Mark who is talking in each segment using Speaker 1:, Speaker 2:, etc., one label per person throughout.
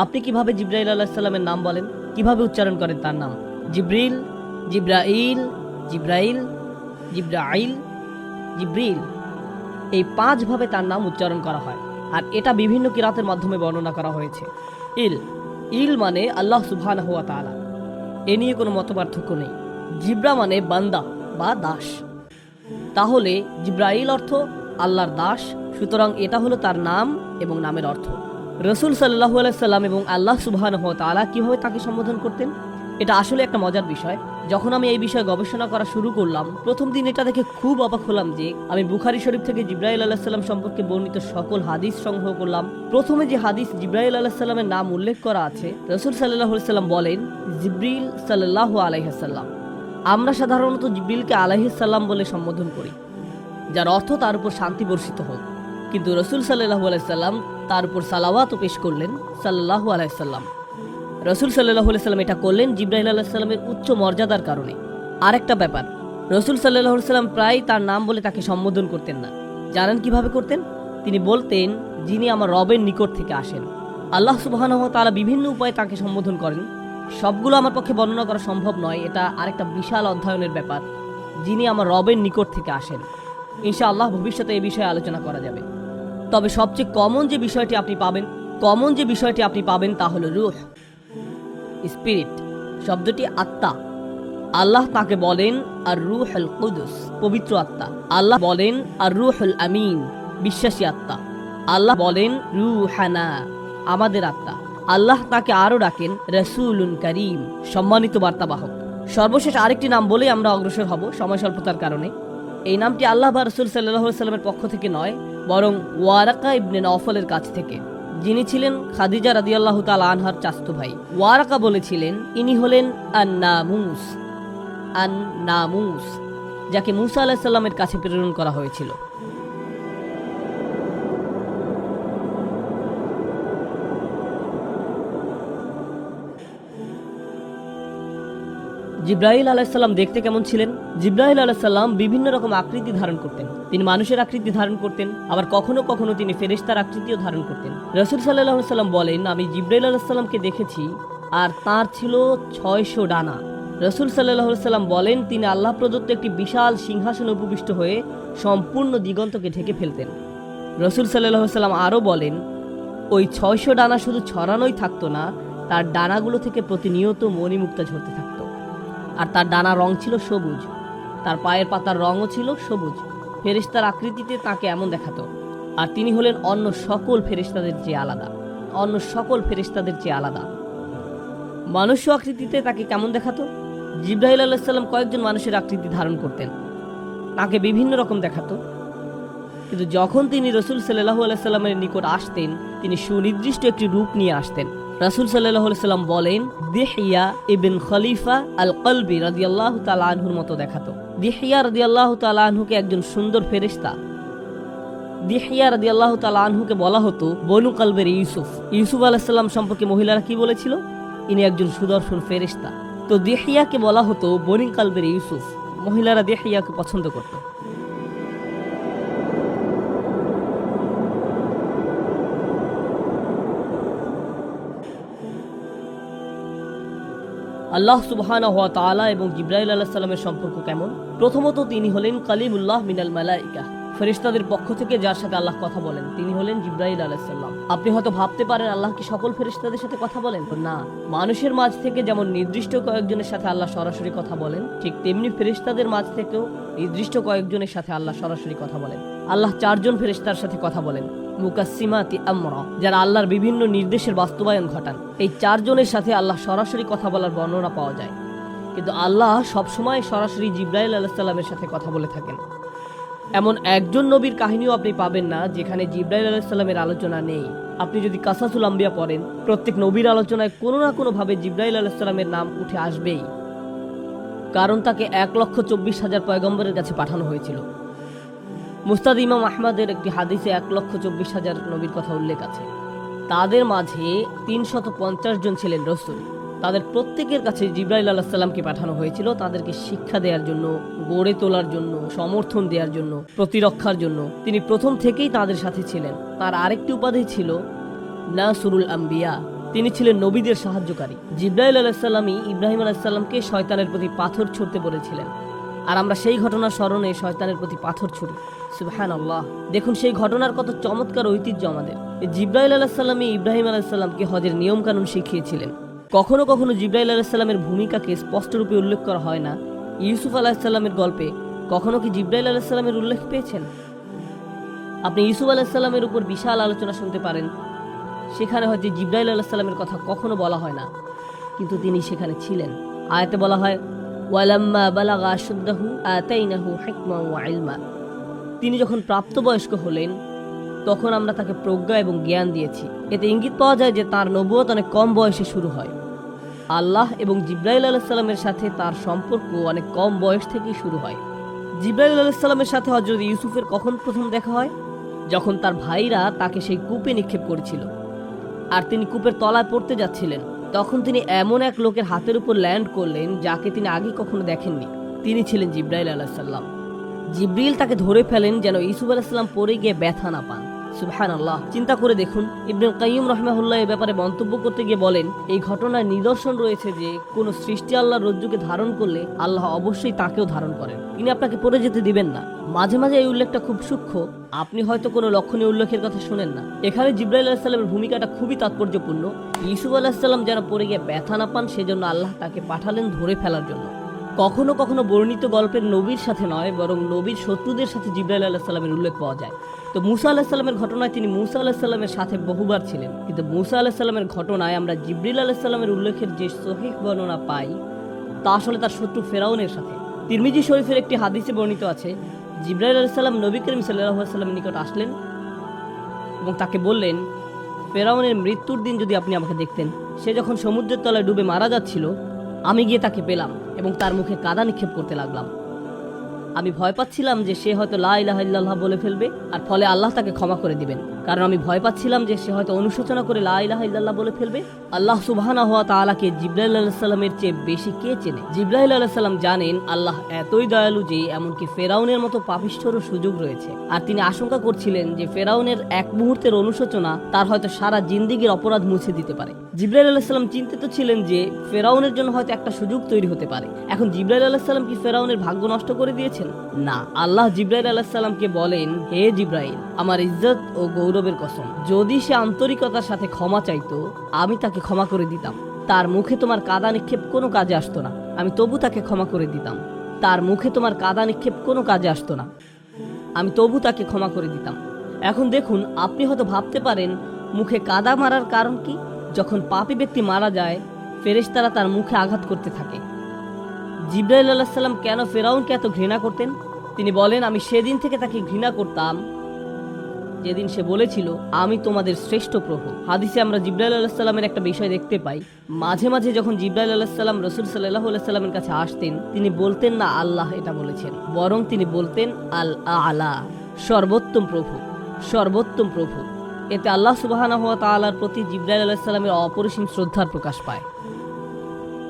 Speaker 1: আপনি কিভাবে জিব্রাইল আলাইহিস সালামের নাম বলেন, কিভাবে উচ্চারণ করেন তার নাম? জিব্রিল, জিব্রাইল, জিব্রাইল, জিব্রাইল, জিব্রিল, এই 5 ভাবে তার নাম উচ্চারণ করা হয়। আর এটা বিভিন্ন কিরাতের মাধ্যমে বর্ণনা করা হয়েছে। ইল ইল মানে আল্লাহ সুবহানাহু ওয়া তাআলা, এ নিয়ে কোনো মতপার্থক্য নেই। জিব্রা মানে বান্দা বা দাস। তাহলে জিব্রাইল অর্থ আল্লাহর দাস, সুতরাং এটা হলো তার নাম এবং নামের অর্থ। রসুল সাল্লাল্লাহু আলাইহি সাল্লাম এবং আল্লাহ সুবহানাহু ওয়া তাআলা কিভাবে তাকে সম্বোধন করতেন, এটা আসলে একটা মজার বিষয়। যখন আমি এই বিষয়ে গবেষণা করা শুরু করলাম, প্রথম দিন এটা দেখে খুব অবাক হলাম যে আমি বুখারী শরীফ থেকে জিব্রাইল আলাইহিস সালাম সম্পর্কে বর্ণিত সকল হাদিস সংগ্রহ করলাম। প্রথমে যে হাদিস জিব্রাইল আলাইহিস সালামের নাম উল্লেখ করা আছে, রসুল সাল্লাল্লাহু আলাইহি সাল্লাম বলেন জিব্রিল সাল্লাল্লাহু আলাইহি সাল্লাম। আমরা সাধারণত জিব্রিলকে আলাইহিস সালাম বলে সম্বোধন করি, যার অর্থ তার উপর শান্তি বর্ষিত হোক। কিন্তু রসুল সাল্লাল্লাহু আলাইহি সাল্লাম তার উপর সালাওয়াতও পেশ করলেন সাল্লাল্লাহু আলাইহি সাল্লাম। রসুল সাল্লাল্লাহু আলাইহি সাল্লাম এটা করলেন জিব্রাইল আলাইহিস সালামের উচ্চ মর্যাদার কারণে। আরেকটা ব্যাপার, রসুল সাল্লাল্লাহু আলাইহি সাল্লাম প্রায় তার নাম বলে তাকে সম্বোধন করতেন না। জানেন কিভাবে করতেন? তিনি বলতেন, যিনি আমার রবের নিকট থেকে আসেন। আল্লাহ সুবহানাহু ওয়া তাআলা বিভিন্ন উপায়ে তাকে সম্বোধন করেন, সবগুলো আমার পক্ষে বর্ণনা করা সম্ভব নয়, এটা আরেকটা বিশাল অধ্যয়নের ব্যাপার। যিনি আমার রবের নিকট থেকে আসেন, ইনশাআল্লাহ ভবিষ্যতে এই বিষয়ে আলোচনা করা যাবে। তবে সবচেয়ে কমন যে বিষয়টি আপনি পাবেন তা হলো রূহ, স্পিরিট, শব্দটি আত্মা। আল্লাহ তাকে বলেন আর রূহুল কুদুস, পবিত্র আত্মা। আল্লাহ বলেন আর রূহুল আমিন, বিশ্বাসী আত্মা। আল্লাহ বলেন রূহানা, আমাদের আত্মা। আল্লাহ তাকে আরো ডাকেন রাসূলুন কারীম, সম্মানিত বার্তাবাহক। সর্বশেষ আরেকটি নাম বলেই আমরা অগ্রসর হব সময় স্বল্পতার কারণে। এই নামটি আল্লাহ বা রাসূল সাল্লাল্লাহু আলাইহি সাল্লামের পক্ষ থেকে নয়, বরং ওয়ারাকা ইবনে নওফলের কাছ থেকে, যিনি ছিলেন খাদিজা রাদিয়াল্লাহু তাআলা আনহার চাচাতো ভাই। ওয়ারাকা বলেছিলেন ইনি হলেন আন-নামুস, আন-নামুস, যাকে মুসা আলাইহিস সালামের কাছে প্রেরণ করা হয়েছিল। জিব্রাইল আলাইহিস সালাম দেখতে কেমন ছিলেন? জিব্রাইল আলাইহিস সালাম বিভিন্ন রকম আকৃতি ধারণ করতেন। তিনি মানুষের আকৃতি ধারণ করতেন, আবার কখনো কখনো তিনি ফেরেশতার আকৃতিও ধারণ করতেন। রাসূল সাল্লাল্লাহু আলাইহি সাল্লাম বলেন, আমি জিব্রাইল আলাইহিস সালামকে দেখেছি আর তার ছিল 600 ডানা। রাসূল সাল্লাল্লাহু আলাইহি সাল্লাম বলেন, তিনি আল্লাহ প্রদত্ত একটি বিশাল সিংহাসনে উপবিষ্ট হয়ে সম্পূর্ণ দিগন্তকে ঢেকে ফেলতেন। রাসূল সাল্লাল্লাহু আলাইহি সাল্লাম আরও বলেন, ওই 600 ডানা শুধু ছড়ানোই থাকতো না, তার ডানাগুলো থেকে প্রতিনিয়ত মণিমুক্তা ঝরতে থাকতো। আর তার ডানা রং ছিল সবুজ, তার পায়ের পাতার রঙও ছিল সবুজ। ফেরেশতার আকৃতিতে তাকে এমন দেখাতো। আর তিনি হলেন অন্য সকল ফেরেশতাদের চেয়ে আলাদা। মানুষ্য আকৃতিতে তাকে কেমন দেখাতো? জিব্রাইল আলাইহিস সালাম কয়েকজন মানুষের আকৃতি ধারণ করতেন, তাকে বিভিন্ন রকম দেখাতো। কিন্তু যখন তিনি রাসূল সাল্লাল্লাহু আলাইহি সাল্লামের নিকট আসতেন, তিনি সুনির্দিষ্ট একটি রূপ নিয়ে আসতেন। রাসূল সাল্লাল্লাহু আলাইহি সাল্লাম বলেন, দিহিয়া ইবন খলিফা আল কলবি রাদিয়াল্লাহু তাআলা আনহুর মতো দেখাতো। দিহিয়া রাদিয়াল্লাহু তাআলা আনহুকে একজন সুন্দর ফেরেশতা। দিহিয়া রাদিয়াল্লাহু তাআলা আনহুকে বলা হতো বনু কলবের ইউসুফ। ইউসুফ আলাইহিস সালাম সম্পর্কে মহিলারা কি বলেছিল? ইনি একজন সুদর্শন ফেরেশতা। তো দিহিয়াকে বলা হতো বনু কলবের ইউসুফ। মহিলারা দিহিয়াকে পছন্দ করত। আল্লাহ সুবহানাহু ওয়া তাআলা এবং জিব্রাইল আলাইহিস সালামের সম্পর্ক কেমন? প্রথমত, তিনি হলেন কালিমুল্লাহ মিনাল মালাইকা, ফেরেশতাদের পক্ষ থেকে যার সাথে আল্লাহ কথা বলেন তিনি হলেন জিব্রাইল আলাইহিস সালাম। আপনি হয়তো ভাবতে পারেন আল্লাহ কি সকল ফেরেশতাদের সাথে কথা বলেন? না, মানুষের মাঝ থেকে যেমন নির্দিষ্ট কয়েকজনের সাথে আল্লাহ সরাসরি কথা বলেন, ঠিক তেমনি ফেরেশতাদের মাঝ থেকেও নির্দিষ্ট কয়েকজনের সাথে আল্লাহ সরাসরি কথা বলেন। আল্লাহ 4 জন ফেরেশতার সাথে কথা বলেন, মুকাসসিমাতি আমরা, যারা আল্লাহর বিভিন্ন নির্দেশের বাস্তবায়ন ঘটান। এই 4 জনের সাথে আল্লাহ সরাসরি কথা বলার বর্ণনা পাওয়া যায়। কিন্তু আল্লাহ সবসময় সরাসরি জিব্রাইল আলাইহিস সালামের সাথে কথা বলে থাকেন। এমন একজন নবীর কাহিনীও আপনি পাবেন না যেখানে জিব্রাইল আলাইহিস সালামের আলোচনা নেই। আপনি যদি কাসাসুল আম্বিয়া পড়েন, প্রত্যেক নবীর আলোচনায় কোনো না কোনোভাবে জিব্রাইল আলাইহিস সালামের নাম উঠে আসবেই, কারণ তাকে 1,24,000 পয়গম্বরের কাছে পাঠানো হয়েছিল। মুস্তাদ ইমাম আহমদের একটি হাদিসে 1,24,000 নবীর কথা উল্লেখ আছে। তাদের মাঝে 350 জন ছিলেন রসুল। তাদের প্রত্যেকের কাছে জিব্রাইল আলাইহিস সালামকে পাঠানো হয়েছিল তাদেরকে শিক্ষা দেওয়ার জন্য, গড়ে তোলার জন্য, সমর্থন দেওয়ার জন্য, প্রতিরক্ষার জন্য। তিনি প্রথম থেকেই তাদের সাথে ছিলেন। তার আরেকটি উপাধি ছিল নাসরুল আম্বিয়া, তিনি ছিলেন নবীদের সাহায্যকারী। জিবরাইল আলাইহিসসালামই ইব্রাহিম আলাইহিসসালামকে শয়তানের প্রতি পাথর ছুঁড়তে বলেছিলেন, আর আমরা সেই ঘটনার স্মরণে শয়তানের প্রতি পাথর ছুঁড়ি। সুবহানাল্লাহ। দেখুন সেই ঘটনার কত চমৎকার ঐতিহ্য আমাদের। জিবরাইল আলাইহিসসালামই ইব্রাহিম আলাইহিসসালামকে হজের নিয়মকানুন শিখিয়েছিলেন। কখনো কখনো জিবরাইল আলাইহিসসালামের ভূমিকাকে স্পষ্টরূপে উল্লেখ করা হয় না। ইউসুফ আলাইহিসসালামের গল্পে কখনো কি জিবরাইল আলাইহিসসালামের উল্লেখ পেয়েছেন? আপনি ইউসুফ আলাইহিসসালামের উপর বিশাল আলোচনা শুনতে পারেন, সেখানে হয়তো জিবরাইল আলাইহিসসালামের কথা কখনো বলা হয় না, কিন্তু তিনি সেখানে ছিলেন। আয়াতে বলা হয় ওয়ালাম্মা বালাগা আশুদ্দাহু আতাইনাহু হিকমা ওয়া ইলমা। তিনি যখন প্রাপ্তবয়স্ক হলেন তখন আমরা তাকে প্রজ্ঞা এবং জ্ঞান দিয়েছি। এতে ইঙ্গিত পাওয়া যায় যে তার নবুয়ত অনেক কম বয়সে শুরু হয়। আল্লাহ এবং জিবরাইল আলাইহিসসালামের সাথে তার সম্পর্ক অনেক কম বয়স থেকেই শুরু হয়। জিবরাইল আলাইহিসসালামের সাথে হযরত ইউসুফের কখন প্রথম দেখা হয়? যখন তার ভাইরা তাকে সেই কূপে নিক্ষেপ করেছিল আর তিনি কূপের তলায় পড়তে যাচ্ছিলেন। তখন তিনি এমন এক লোকের হাতের উপর ল্যান্ড করলেন যাকে তিনি আগে কখনো দেখেননি। তিনি ছিলেন জিবরাইল আলাইহিসসালাম। জিবরিল তাকে ধরে ফেলেন যেন ইউসুফ আলাইহিসসালাম পড়ে গিয়ে ব্যথা না পান। সুবহানাল্লাহ। চিন্তা করে দেখুন, ইবনুল কাইয়্যিম রাহিমাহুল্লাহ এ ব্যাপারে মন্তব্য করতে গিয়ে বলেন, এই ঘটনার নিদর্শন রয়েছে যে কোন সৃষ্টি আল্লাহর রজ্জুকে ধারণ করলে আল্লাহ অবশ্যই তাকেও ধারণ করেন, তিনি আপনাকে পড়ে যেতে দিবেন না। মাঝে মাঝে এই উল্লেখটা খুব সূক্ষ্ম, আপনি হয়তো কোনো লক্ষণীয় উল্লেখের কথা শুনেন না। এখানে জিবরাইল আলাইহিস সালামের ভূমিকাটা খুবই তাৎপর্যপূর্ণ। ইউসুফ আলাইহিস সালাম যেন পড়ে গিয়ে ব্যথা না পান সেজন্য আল্লাহ তাকে পাঠালেন ধরে ফেলার জন্য। কখনো কখনো বর্ণিত গল্পের নবীর সাথে নয়, বরং নবীর শত্রুদের সাথে জিবরাইল আলাইহিস সালামের উল্লেখ পাওয়া যায়। তো মুসা আলাইহিস সালামের ঘটনায় তিনি মুসা আলাইহিস সালামের সাথে বহুবার ছিলেন, কিন্তু মুসা আলাইহিস সালামের ঘটনায় আমরা জিবরিল আলাইহিস সালামের উল্লেখের যে সহিহ বর্ণনা পাই তা আসলে তার শত্রু ফেরাউনের সাথে। তিরমিজি শরীফের একটি হাদিসে বর্ণিত আছে, জিবরাইল আলাইহিস সালাম নবী করিম সাল্লাল্লাহু আলাইহি ওয়াসাল্লামের নিকট আসলেন এবং তাকে বললেন, ফেরাউনের মৃত্যুর দিন যদি আপনি আমাকে দেখতেন, সে যখন সমুদ্রের তলায় ডুবে মারা যাচ্ছিল, আমি গিয়ে তাকে পেলাম এবং তার মুখে কাদা নিক্ষেপ করতে লাগলাম। আমি ভয় পাচ্ছিলাম যে সে হয়তো লা ইলাহা ইল্লাল্লাহ বলে ফেলবে আর ফলে আল্লাহ তাকে ক্ষমা করে দিবেন, কারণ আমি ভয় পাচ্ছিলাম যে সে হয়তো অনুশোচনা করে লা ইলাহা ইল্লাল্লাহ বলে ফেলবে। আল্লাহ সুবহানাহু ওয়া তাআলাকে জিবরাইল আলাইহিস সালামের চেয়ে বেশি কে চেনে? জিবরাইল আলাইহিস সালাম জানেন আল্লাহ এতই দয়ালু যে এমনকি ফেরাউনের মতো পাপিষ্ঠরও সুযোগ রয়েছে, আর তিনি আশঙ্কা করছিলেন যে ফেরাউনের এক মুহূর্তের অনুশোচনা তার হয়তো সারা জিন্দেগীর অপরাধ মুছে দিতে পারে। জিবরাইল আলাইহিস সালাম চিন্তিত ছিলেন যে ফেরাউনের জন্য হয়তো একটা সুযোগ তৈরি হতে পারে। এখন জিবরাইল আলাইহিস সালাম কি ফেরাউনের ভাগ্য নষ্ট করে দিয়েছেন? না, আল্লাহ জিবরাইল আলাইহিস সালামকে বলেন, হে জিবরাইল, আমার ইজ্জত ও গৌরবের কসম, যদি সে আন্তরিকতার সাথে ক্ষমা চাইতো আমি তাকে ক্ষমা করে দিতাম। তার মুখে তোমার কাদা নিক্ষেপ কোনো কাজে আসতো না, আমি তবু তাকে ক্ষমা করে দিতাম। তার মুখে তোমার কাদা নিক্ষেপ কোনো কাজে আসতো না, আমি তবু তাকে ক্ষমা করে দিতাম। এখন দেখুন, আপনি হয়তো ভাবতে পারেন মুখে কাদা মারার কারণ কি? যখন পাপী ব্যক্তি মারা যায় ফেরেশতারা তার মুখে আঘাত করতে থাকে। জিবরাইল আলাইহিস সালাম কেন ফেরাউনকে এত ঘৃণা করতেন? তিনি বলেন, আমি সেদিন থেকে তাকে ঘৃণা করতাম যেদিন সে বলেছিল আমি তোমাদের শ্রেষ্ঠ প্রভু। হাদিসে আমরা জিবরাইল আলাইহিস সালামের একটা বিষয় দেখতে পাই, মাঝে মাঝে যখন জিবরাইল আলাইহিস সালাম রাসূল সাল্লাল্লাহু আলাইহি সাল্লামের কাছে আসতেন, তিনি বলতেন না আল্লাহ এটা বলেছেন, বরং তিনি বলতেন আল আলা, সর্বোত্তম প্রভু, সর্বোত্তম প্রভু। এতে আল্লাহ সুবহানাহু ওয়া তাআলার প্রতি জিবরাইল আলাইহিস সালামের অপরিসীম শ্রদ্ধার প্রকাশ পায়।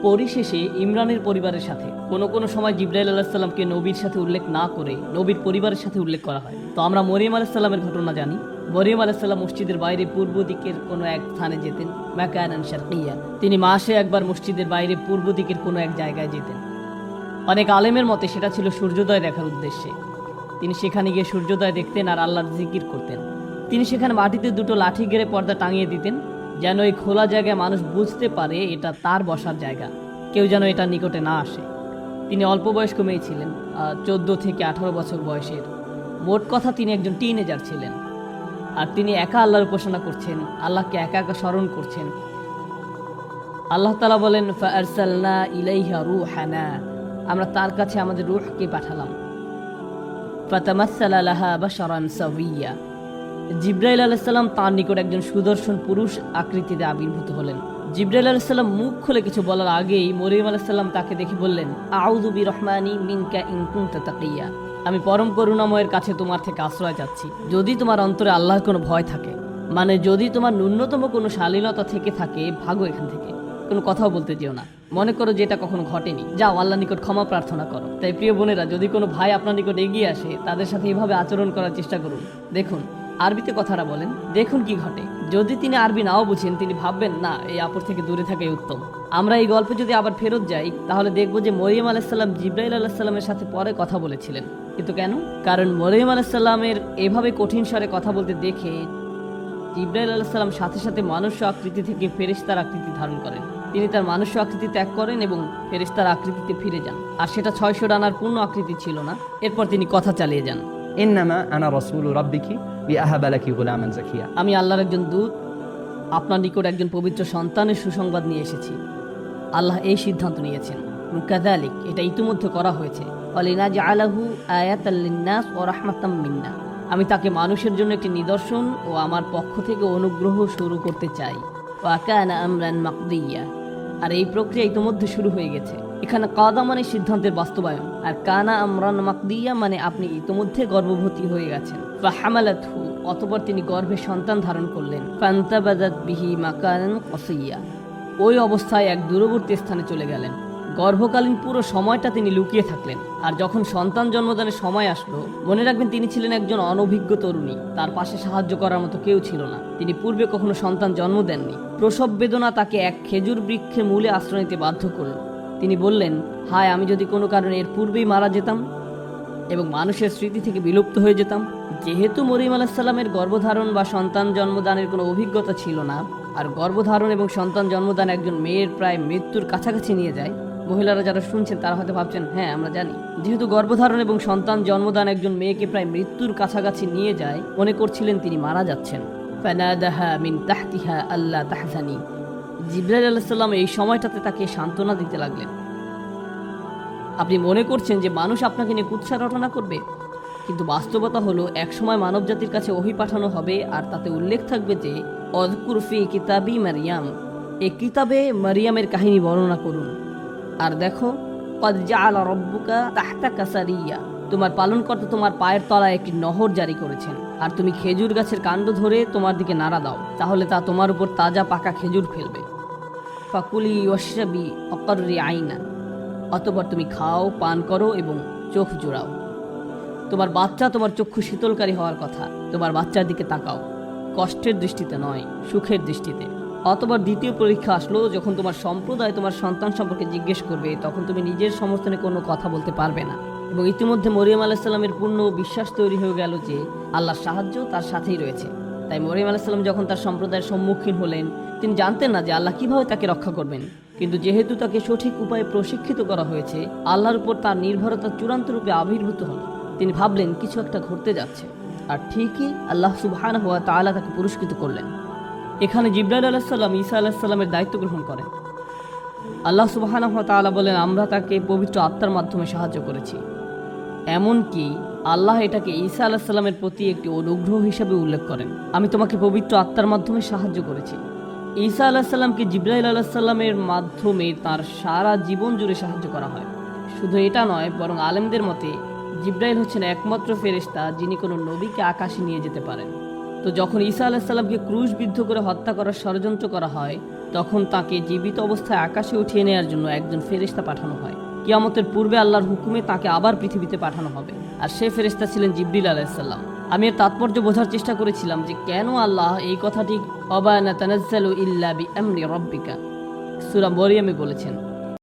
Speaker 1: পরিশেষে ইমরানের পরিবারের সাথে কোনো সময় জিবরাইল আলাইহিস সালামকে নবীর সাথে উল্লেখ না করে নবীর পরিবারের সাথে উল্লেখ করা হয়। তো আমরা মরিয়ম আলাইহিস সালামের ঘটনা জানি। মরিয়ম আলাইহিস সালাম মসজিদের বাইরে পূর্ব দিকের কোনো এক স্থানে যেতেন, মাকানান শারকিয়া। তিনি মাসে একবার মসজিদের বাইরে পূর্ব দিকের কোনো এক জায়গায় যেতেন। অনেক আলেমের মতে সেটা ছিল সূর্যোদয় দেখার উদ্দেশ্যে। তিনি সেখানে গিয়ে সূর্যোদয় দেখতেন আর আল্লাহর জিকির করতেন। তিনি সেখানে মাটিতে দুটো লাঠি গেড়ে পর্দা টাঙিয়ে দিতেন, যেন এই খোলা জায়গায় মানুষ বুঝতে পারে এটা তার বসার জায়গা, কেউ যেন এটার নিকটে না আসে। তিনি অল্প বয়স্ক মেয়ে ছিলেন, 14 থেকে 18 বছর বয়সের। মোট কথা তিনি একজন টিনেজার ছিলেন, আর তিনি একা আল্লাহর উপাসনা করছেন, আল্লাহকে একা একা স্মরণ করছেন। আল্লাহ তাআলা বলেন, ফাআরসালনা ইলাইহা রূহানা, আমরা তার কাছে আমাদের রূহকে পাঠালাম। ফাতামাসসালা লাহা বাশারান সাওয়িয়া, জিবরাইল আলাইহিস সালাম তার নিকট একজন সুদর্শন পুরুষ আকৃতিতে আবির্ভূত হলেন। জিবরাইল আলাইহিস সালাম মুখ খুলে কিছু বলার আগেই মরিয়ম আলাইহিস সালাম তাকে দেখে বললেন, আউযু বিরহমানি মিনকা ইন কুনতা তাকিয়া, আমি পরম করুণাময়ের কাছে তোমার থেকে আশ্রয় চাচ্ছি যদি তোমার অন্তরে আল্লাহর কোনো ভয় থাকে, মানে যদি তোমার ন্যূনতম কোনো শালীনতা থেকে থাকে, ভাগো এখান থেকে, কোনো কথাও বলতে যেও না, মনে করো যে এটা কখনো ঘটেনি, যাও আল্লাহর নিকট ক্ষমা প্রার্থনা করো। তাই প্রিয় বোনেরা, যদি কোনো ভাই আপনার নিকট এগিয়ে আসে তাদের সাথে এভাবে আচরণ করার চেষ্টা করুন। দেখুন আরবিতে কথাটা বলেন, দেখুন কি ঘটে। যদি তিনি আরবি নাও বুঝেন, তিনি ভাববেন না এই আপুর থেকে দূরে থাকাই উত্তম। আমরা এই গল্পে যদি আবার ফেরত যাই, তাহলে দেখব যে মরিয়ম আলাইসাল্লাম জিব্রাইল আলাইসাল্লামের সাথে পরে কথা বলেছিলেন। কিন্তু কেন? কারণ মরিয়ম আলাইসাল্লামের এভাবে কঠিন স্বরে কথা বলতে দেখে জিব্রাইল আলাইসাল্লাম সাথে সাথে মানুষ্য আকৃতি থেকে ফেরেশতার আকৃতি ধারণ করেন। তিনি তার মানুষ্য আকৃতি ত্যাগ করেন এবং ফেরেশতার আকৃতিতে ফিরে যান। আর সেটা 600 ডানার পূর্ণ আকৃতি ছিল না। এরপর তিনি কথা চালিয়ে যান,
Speaker 2: ইন্নামা আনা রাসূলু রাব্বিকি লিআহাবা লাকি গুলামান যাকিয়া।
Speaker 1: আমি আল্লাহর একজন দূত, আপনার নিকট একজন পবিত্র সন্তানের সুসংবাদ নিয়ে এসেছি। আল্লাহ এই সিদ্ধান্ত নিয়েছেন, কাযালিক, এটা ইতিমধ্যে করা হয়েছে, ওয়ালিনাজআলাহু আয়াতাল লিন্নাস ওয়া রাহমাতাম মিন্না, আমি তাকে মানুষের জন্য একটি নিদর্শন ও আমার পক্ষ থেকে অনুগ্রহ শুরু করতে চাই। ওয়া কানা আমরান মাকদিয়া, আর এই প্রক্রিয়া ইতিমধ্যে শুরু হয়ে গেছে। এখানে কাদা মানে সিদ্ধান্তের বাস্তবায়ন, আর কানা আমরান মাকদিয়া মানে আপনি ইতিমধ্যে গর্ভবতী হয়ে গেছেন। ফাহামালাতহু, অতঃপর তিনি গর্ভে সন্তান ধারণ করলেন। ফান্তাবাযাত বিহি মাকানান কসিয়া, ওই অবস্থায় এক দূরবর্তী স্থানে চলে গেলেন। গর্ভকালীন পুরো সময়টা তিনি লুকিয়ে থাকলেন। আর যখন সন্তান জন্মদানের সময় আসলো, মনে রাখবেন তিনি ছিলেন একজন অনভিজ্ঞ তরুণী, তার পাশে সাহায্য করার মতো কেউ ছিল না। তিনি পূর্বে কখনো সন্তান জন্ম দেননি। প্রসব বেদনা তাকে এক খেজুর বৃক্ষের মূলে আশ্রয় নিতে বাধ্য করল। তিনি বললেন, হায়, আমি যদি কোনো কারণে এর পূর্বেই মারা যেতাম এবং মানুষের স্মৃতি থেকে বিলুপ্ত হয়ে যেতাম। যেহেতু মরিয়ম আলাইহিস সালামের গর্ভধারণ বা সন্তান জন্মদানের কোনো অভিজ্ঞতা ছিল না, আর গর্ভধারণ এবং সন্তান জন্মদান একজন মেয়ের প্রায় মৃত্যুর কাছাকাছি নিয়ে যায়, মহিলারা যারা শুনছেন তারা হয়তো ভাবছেন, হ্যাঁ আমরা জানি। যেহেতু গর্ভধারণ এবং সন্তান জন্মদান একজন মেয়েকে প্রায় মৃত্যুর কাছাকাছি নিয়ে যায়, মনে করছিলেন তিনি মারা যাচ্ছেন। ফানাদাহা মিন তাহতিহা আল্লা তাহজানি, জিবরাইল আলাইহিস সালাম এই সময়টাতে তাকে সান্ত্বনা দিতে লাগলেন। আপনি মনে করছেন যে মানুষ আপনাকে নিয়ে কুৎসা রটনা করবে, কিন্তু বাস্তবতা হলো একসময় মানব জাতির কাছে ওহী পাঠানো হবে, আর তাতে উল্লেখ থাকবে যে অযকুর ফি কিতাবি মারিয়াম, এই কিতাবে মারিয়ামের কাহিনী বর্ণনা করুন। আর দেখো, কদ জাআলা রাব্বুকা তাহতাকা সারিয়া, তোমার পালনকর্তা তোমার পায়ের তলায় একটি নহর জারি করেছেন, আর তুমি খেজুর গাছের কাণ্ড ধরে তোমার দিকে নাড়া দাও, তাহলে তা তোমার উপর তাজা পাকা খেজুর ফেলবে। ফাকুলি ওয়াশরাবি ওয়াকররি আইনা, অতঃপর তুমি খাও, পান করো এবং চোখ জোড়াও। তোমার বাচ্চা তোমার চক্ষু শীতলকারী হওয়ার কথা। তোমার বাচ্চার দিকে তাকাও, কষ্টের দৃষ্টিতে নয়, সুখের দৃষ্টিতে। অতঃপর দ্বিতীয় পরীক্ষা আসলো, যখন তোমার সম্প্রদায় তোমার সন্তান সম্পর্কে জিজ্ঞেস করবে, তখন তুমি নিজের সমর্থনে কোনো কথা বলতে পারবে না। এবং ইতিমধ্যে মরিয়ম আলাইহিস সালামের পূর্ণ বিশ্বাস তৈরি হয়ে গেল যে আল্লাহর সাহায্য তার সাথেই রয়েছে। তাই মরিয়ম আলাইহিস সালাম যখন তার সম্প্রদায়ের সম্মুখীন হলেন, তিনি জানতেন না যে আল্লাহ কিভাবে তাকে রক্ষা করবেন। কিন্তু যেহেতু তাকে সঠিক উপায়ে প্রশিক্ষিত করা হয়েছে, আল্লাহর উপর তার নির্ভরতা চূড়ান্ত রূপে আবির্ভূত হল। তিনি ভাবলেন কিছু একটা ঘটতে যাচ্ছে, আর ঠিকই আল্লাহ সুবহানাহু ওয়া তাআলা তাকে পুরস্কৃত করলেন। এখানে জিবরাইল আলাইহিস সালাম ঈসা আলাইহিস সালামের দায়িত্ব গ্রহণ করেন। আল্লাহ সুবহানাহু ওয়া তাআলা বলেন, আমরা তাকে পবিত্র আত্মার মাধ্যমে সাহায্য করেছি। এমনকি আল্লাহ এটাকে ঈসা আলাইহিস সালামের প্রতি একটি অনুগ্রহ হিসেবে উল্লেখ করেন। আমি তোমাকে পবিত্র আত্মার মাধ্যমে সাহায্য করেছি। ঈসা আলাইহিস সালামকে জিবরাইল আলাইহিস সালামের মাধ্যমে তার সারা জীবন জুড়ে সাহায্য করা হয়। শুধু এটা নয়, বরং আলেমদের মতে জিবরাইল হচ্ছেন একমাত্র ফেরেশতা যিনি কোনো নবীকে আকাশে নিয়ে যেতে পারেন। তো যখন ঈসা আলাইহিস সালামকে ক্রুশবিদ্ধ করে হত্যা করার ষড়যন্ত্র করা হয়, তখন তাকে জীবিত অবস্থায় আকাশে উঠিয়ে নেওয়ার জন্য একজন ফেরেশতা পাঠানো হয়। কিয়ামতের পূর্বে আল্লাহর হুকুমে তাকে আবার পৃথিবীতে পাঠানো হবে, আর সেই ফেরেশতা ছিলেন জিবরিল আলাইহিস সালাম। আমি এর তাৎপর্য বোঝার চেষ্টা করেছিলাম যে কেন আল্লাহ এই কথাটি ওয়া মা তানাজ্জালু ইল্লা বিআমরি রাব্বিকা সূরা মরিয়মে বলেছেন।